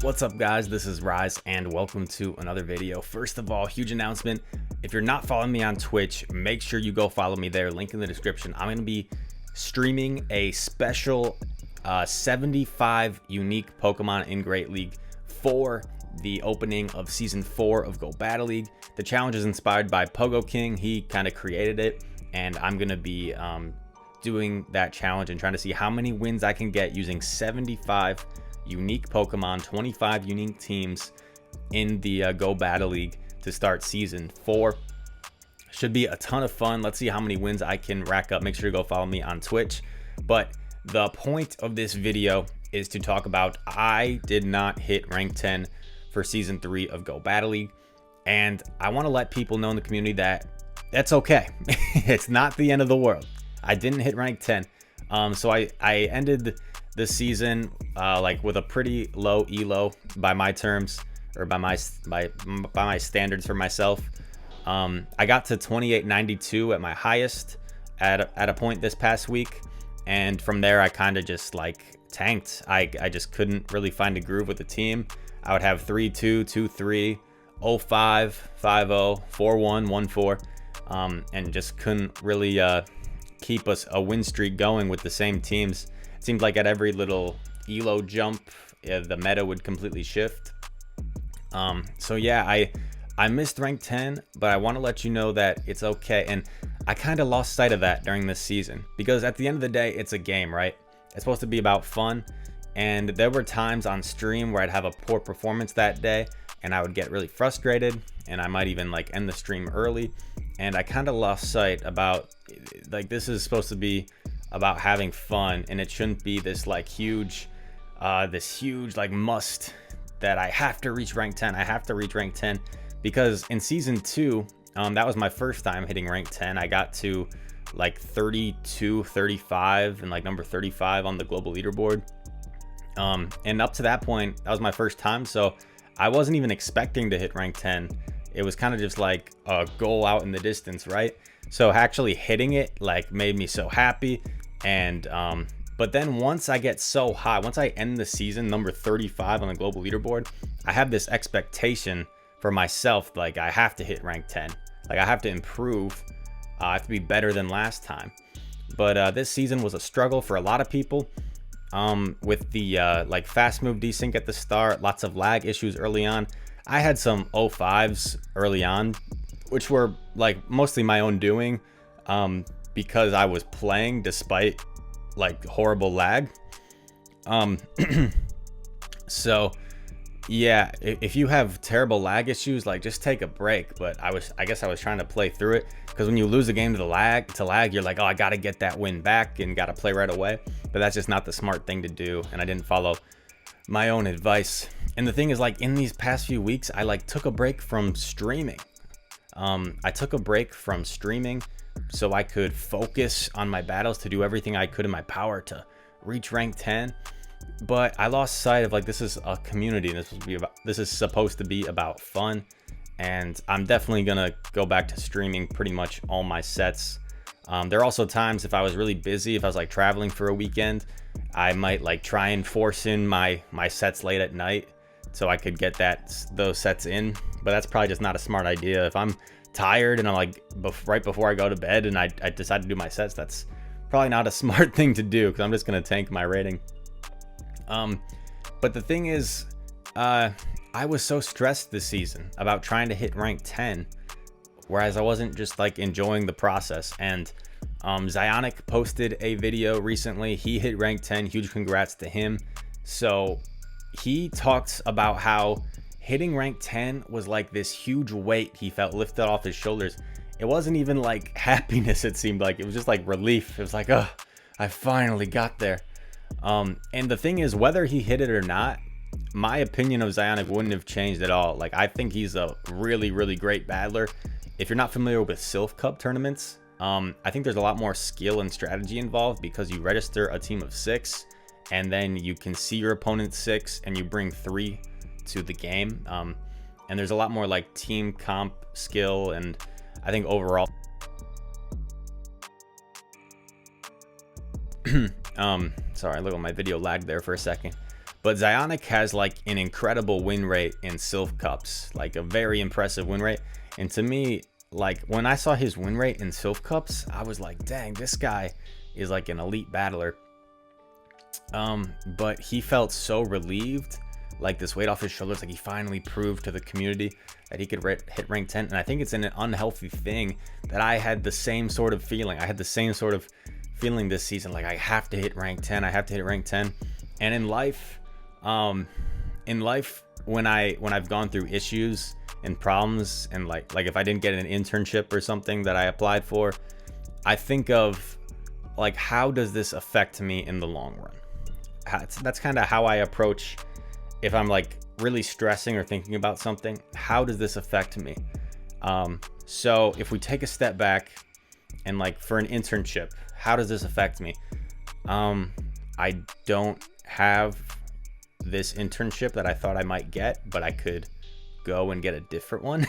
What's up guys, this is Rise and welcome to another video. First of all, huge announcement. If you're not following me on Twitch, make sure you go follow me there, link in the description. I'm going to be streaming a special 75 unique Pokemon in Great League for the opening of season 4 of Go Battle League. The challenge is inspired by Pogo King. He kind of created it, and I'm going to be doing that challenge and trying to see how many wins I can get using 75 unique Pokemon, 25 unique teams in the Go Battle League to start season 4. Should be a ton of fun. Let's see how many wins I can rack up. Make sure to go follow me on Twitch. But the point of this video is to talk about I did not hit rank 10 for season 3 of Go Battle League, and I want to let people know in the community that that's okay. It's not the end of the world. I didn't hit rank 10. So I ended the season like with a pretty low elo by my terms, or by my standards for myself. I got to 2892 at my highest at a point this past week, and from there I kind of just like tanked. I just couldn't really find a groove with the team. I would have 3-2, 2-3, 0-5, 5-0, 4-1, 1-4, and just couldn't really keep us a win streak going with the same teams. It seemed like at every little elo jump, the meta would completely shift. So yeah, I missed rank 10, but I want to let you know that it's okay. And I kind of lost sight of that during this season, because at the end of the day, it's a game, right? It's supposed to be about fun. And there were times on stream where I'd have a poor performance that day, and I would get really frustrated, and I might even like end the stream early. And I kind of lost sight about, like, this is supposed to be about having fun, and it shouldn't be this like huge like must that I have to reach rank 10. I have to reach rank 10, because in season 2, that was my first time hitting rank 10. I got to like 32, 35, and like number 35 on the global leaderboard. And up to that point, that was my first time, so I wasn't even expecting to hit rank 10. It was kind of just like a goal out in the distance, right? So actually hitting it like made me so happy. And but then once I get so high, once I end the season number 35 on the global leaderboard, I have this expectation for myself, like I have to hit rank 10, like I have to improve. I have to be better than last time. But this season was a struggle for a lot of people, with the like fast move desync at the start, lots of lag issues early on. I had some 05s early on, which were like mostly my own doing, because I was playing despite like horrible lag. So yeah, if you have terrible lag issues, like just take a break. But I guess I was trying to play through it, because when you lose a game to lag, you're like, oh, I gotta get that win back and gotta play right away. But that's just not the smart thing to do, and I didn't follow my own advice. And the thing is, like, in these past few weeks, I like took a break from streaming. I took a break from streaming so I could focus on my battles, to do everything I could in my power to reach rank 10. But I lost sight of, like, this is a community, and this is supposed to be about fun. And I'm definitely gonna go back to streaming pretty much all my sets. There are also times, if I was really busy, if I was like traveling for a weekend, I might like try and force in my sets late at night so I could get those sets in. But that's probably just not a smart idea. If I'm tired and I'm like right before I go to bed and I decide to do my sets, that's probably not a smart thing to do, because I'm just gonna tank my rating. But the thing is, I was so stressed this season about trying to hit rank 10, whereas I wasn't just like enjoying the process. And Zionic posted a video recently. He hit rank 10. Huge congrats to him. So he talks about how hitting rank 10 was like this huge weight he felt lifted off his shoulders. It wasn't even like happiness, it seemed like. It was just like relief. It was like, oh, I finally got there. And the thing is, whether he hit it or not, my opinion of Zionic wouldn't have changed at all. Like, I think he's a really, really great battler. If you're not familiar with Sylph Cup tournaments, I think there's a lot more skill and strategy involved, because you register a team of 6, and then you can see your opponent's 6, and you bring 3 to the game. And there's a lot more like team comp skill, and I think overall sorry, look at my video lagged there for a second. But Zionic has like an incredible win rate in Silph Cups, like a very impressive win rate. And to me, like when I saw his win rate in Silph Cups, I was like, dang, this guy is like an elite battler. But he felt so relieved, like this weight off his shoulders, like he finally proved to the community that he could hit rank 10. And I think it's an unhealthy thing that I had the same sort of feeling. I had the same sort of feeling this season, like I have to hit rank 10. I have to hit rank 10. And in life, when I've gone through issues and problems, and like if I didn't get an internship or something that I applied for, I think of like, how does this affect me in the long run? That's kind of how I approach if I'm like really stressing or thinking about something. How does this affect me? So if we take a step back and like for an internship, how does this affect me? I don't have this internship that I thought I might get, but I could go and get a different one.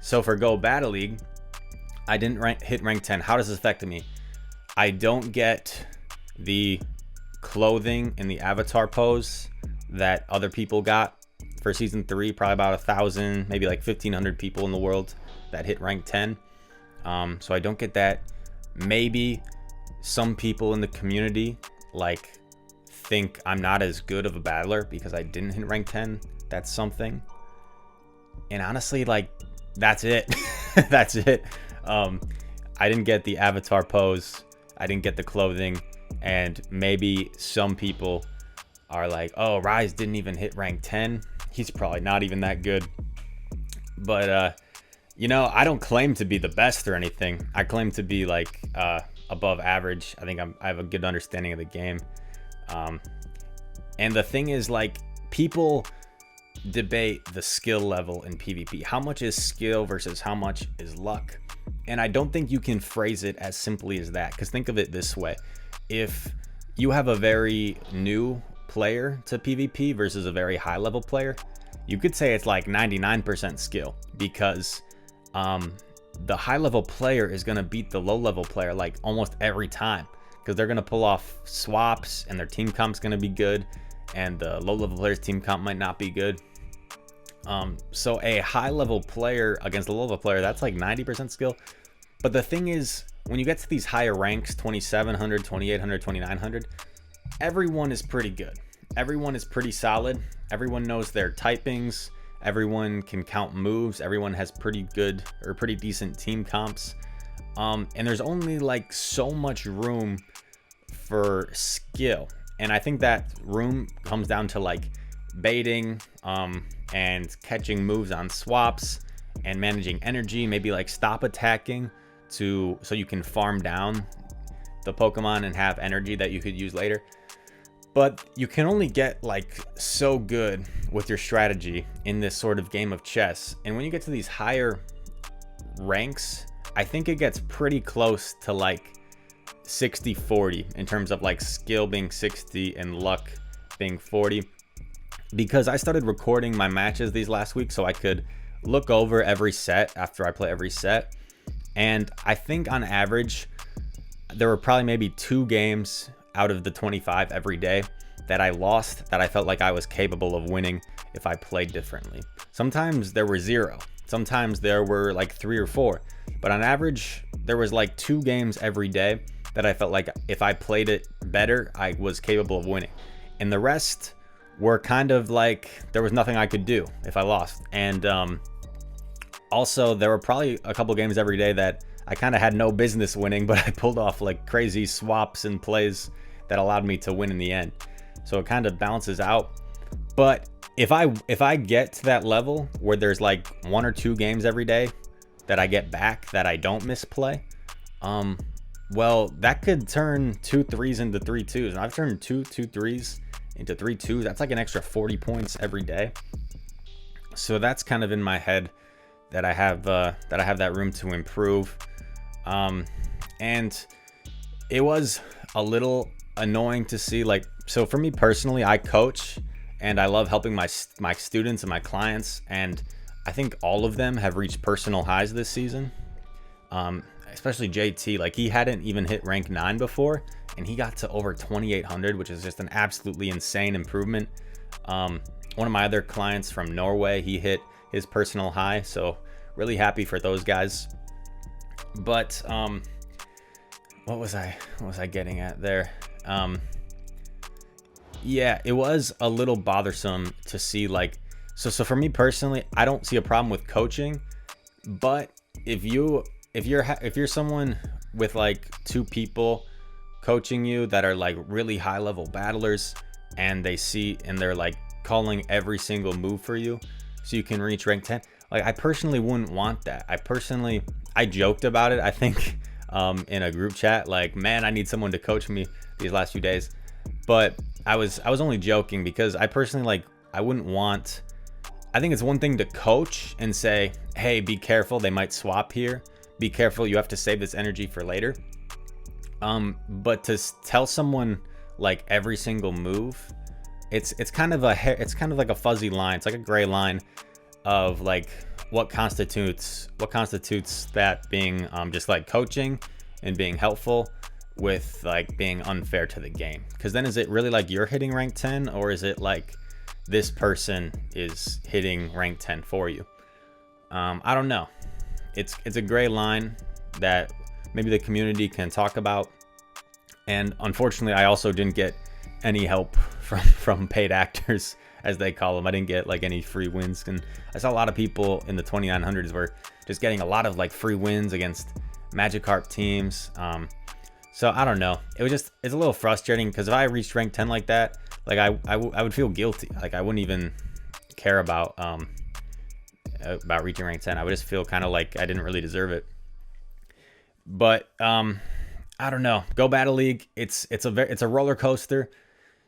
So for Go Battle League, I didn't hit rank 10. How does this affect me? I don't get the clothing and the avatar pose that other people got for season 3. Probably about 1,000, maybe like 1,500 people in the world that hit rank 10. So I don't get that. Maybe some people in the community like think I'm not as good of a battler because I didn't hit rank 10. That's something. And honestly, like, that's it. That's it. I didn't get the avatar pose. I didn't get the clothing. And maybe some people are like, oh, Rise didn't even hit rank 10. He's probably not even that good. But, you know, I don't claim to be the best or anything. I claim to be like above average. I think I have a good understanding of the game. And the thing is, like, people debate the skill level in PvP. How much is skill versus how much is luck? And I don't think you can phrase it as simply as that. Because think of it this way. If you have a very new player to PvP versus a very high level player, you could say it's like 99% skill, because the high level player is going to beat the low level player like almost every time, because they're going to pull off swaps and their team comp's going to be good, and the low level player's team comp might not be good. So a high level player against a low level player, that's like 90% skill. But the thing is, when you get to these higher ranks, 2,700, 2,800, 2,900, everyone is pretty good. Everyone is pretty solid. Everyone knows their typings. Everyone can count moves. Everyone has pretty good or pretty decent team comps. And there's only like so much room for skill. And I think that room comes down to like baiting and catching moves on swaps and managing energy, maybe like stop attacking so you can farm down the Pokemon and have energy that you could use later. But you can only get like so good with your strategy in this sort of game of chess. And when you get to these higher ranks, I think it gets pretty close to like 60-40 in terms of like skill being 60 and luck being 40. Because I started recording my matches these last week so I could look over every set after I play every set. And I think on average, there were probably maybe 2 games out of the 25 every day that I lost that I felt like I was capable of winning if I played differently. Sometimes there were 0. Sometimes there were like 3 or 4. But on average, there was like 2 games every day that I felt like if I played it better, I was capable of winning. And the rest were kind of like there was nothing I could do if I lost. And also, there were probably a couple games every day that I kind of had no business winning, but I pulled off like crazy swaps and plays that allowed me to win in the end. So it kind of balances out. But if I get to that level where there's like 1 or 2 games every day that I get back that I don't misplay, well, that could turn 2 3s into 3 2s. And I've turned 2 3s into 3 2s. That's like an extra 40 points every day. So that's kind of in my head that I have that room to improve. And it was a little annoying to see, like, so for me personally, I coach and I love helping my students and my clients, and I think all of them have reached personal highs this season. Especially JT, like he hadn't even hit rank 9 before, and he got to over 2,800, which is just an absolutely insane improvement. One of my other clients from Norway, he hit his personal high, so really happy for those guys. But what was I getting at there? Yeah, it was a little bothersome to see, like, so for me personally, I don't see a problem with coaching, but if you're someone with like 2 people coaching you that are like really high level battlers, and they're like calling every single move for you so you can reach rank 10, like, I personally wouldn't want that. I joked about it, I think, in a group chat, like, man, I need someone to coach me these last few days. But I was only joking, because I personally, like, I wouldn't want, I think it's one thing to coach and say, hey, be careful, they might swap here, be careful, you have to save this energy for later. But to tell someone like every single move, it's kind of like a fuzzy line. It's like a gray line of like what constitutes that being just like coaching and being helpful with like being unfair to the game. Because then, is it really like you're hitting rank 10, or is it like this person is hitting rank 10 for you? I don't know. It's a gray line that maybe the community can talk about. And unfortunately, I also didn't get any help from paid actors, as they call them. I didn't get like any free wins, and I saw a lot of people in the 2900s were just getting a lot of like free wins against Magikarp teams. So I don't know. It's a little frustrating, because if I reached rank 10 like that, like I would feel guilty. Like, I wouldn't even care about reaching rank 10. I would just feel kind of like I didn't really deserve it. But I don't know. Go Battle League. It's a roller coaster.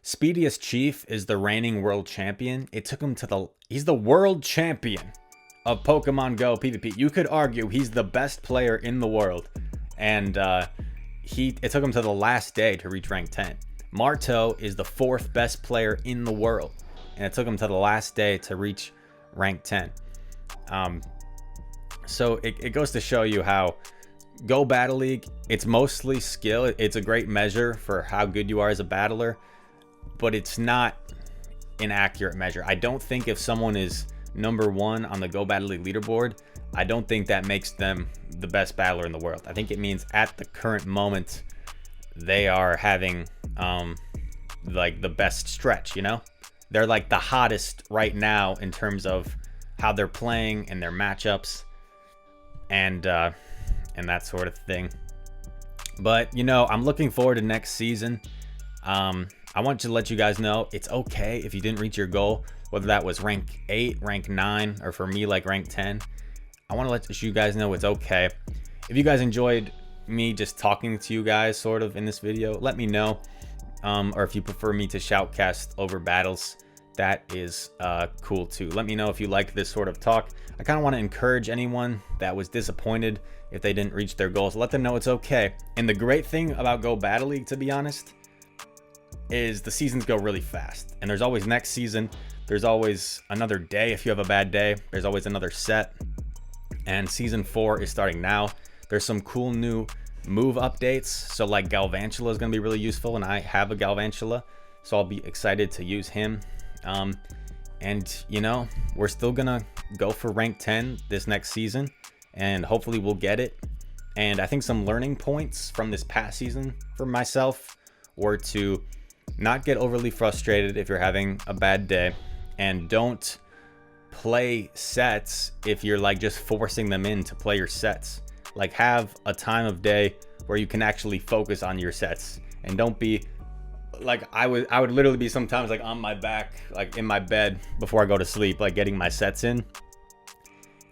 Speediest Chief is the reigning world champion. It took him he's the world champion of Pokemon Go PvP. You could argue he's the best player in the world, and it took him to the last day to reach rank 10. Marto is the 4th best player in the world, and it took him to the last day to reach rank 10. So it goes to show you how Go Battle League, it's mostly skill. It's a great measure for how good you are as a battler, but it's not an accurate measure. I don't think if someone is number 1 on the Go Battle League leaderboard, I don't think that makes them the best battler in the world. I think it means at the current moment they are having like the best stretch, you know? They're like the hottest right now in terms of how they're playing and their matchups and that sort of thing. But, you know, I'm looking forward to next season. I want to let you guys know it's okay if you didn't reach your goal, whether that was rank 8, rank 9, or for me, like rank 10. I want to let you guys know it's okay. If you guys enjoyed me just talking to you guys sort of in this video, let me know. Or if you prefer me to shoutcast over battles, that is cool too. Let me know if you like this sort of talk. I kind of want to encourage anyone that was disappointed if they didn't reach their goals. Let them know it's okay. And the great thing about Go Battle League, to be honest, is the seasons go really fast. And there's always next season. There's always another day if you have a bad day. There's always another set. And season 4 is starting now. There's some cool new move updates. So like Galvantula is going to be really useful, and I have a Galvantula, so I'll be excited to use him. And you know, we're still gonna go for rank 10 this next season, and hopefully we'll get it. And I think some learning points from this past season for myself were to not get overly frustrated if you're having a bad day, and don't play sets if you're like just forcing them in to play your sets. Like, have a time of day where you can actually focus on your sets, and don't be like I would literally be sometimes like on my back, like in my bed before I go to sleep, like getting my sets in.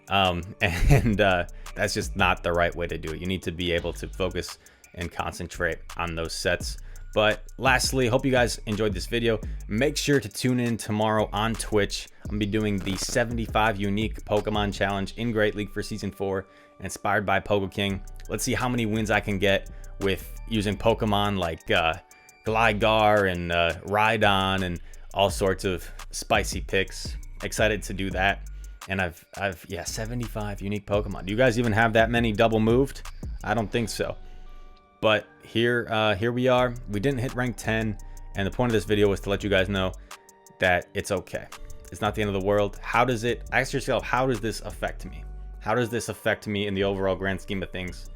That's just not the right way to do it. You need to be able to focus and concentrate on those sets. But lastly, hope you guys enjoyed this video. Make sure to tune in tomorrow on Twitch. I'm gonna be doing the 75 unique Pokemon challenge in Great League for season 4, inspired by Pogo King. Let's see how many wins I can get with using Pokemon like Gligar and Rhydon and all sorts of spicy picks. Excited to do that. And I've 75 unique Pokemon. Do you guys even have that many double moved? I don't think so. But here we are. We didn't hit rank 10, and the point of this video was to let you guys know that it's okay. It's not the end of the world. How does it, ask yourself, how does this affect me? How does this affect me in the overall grand scheme of things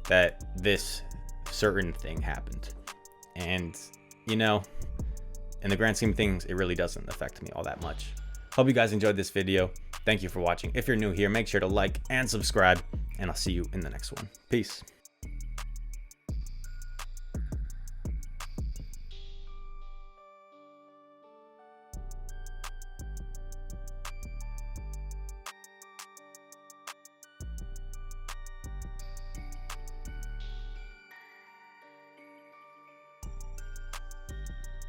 that this certain thing happened? And, you know, in the grand scheme of things, it really doesn't affect me all that much. Hope you guys enjoyed this video. Thank you for watching. If you're new here, make sure to like and subscribe, and I'll see you in the next one. Peace.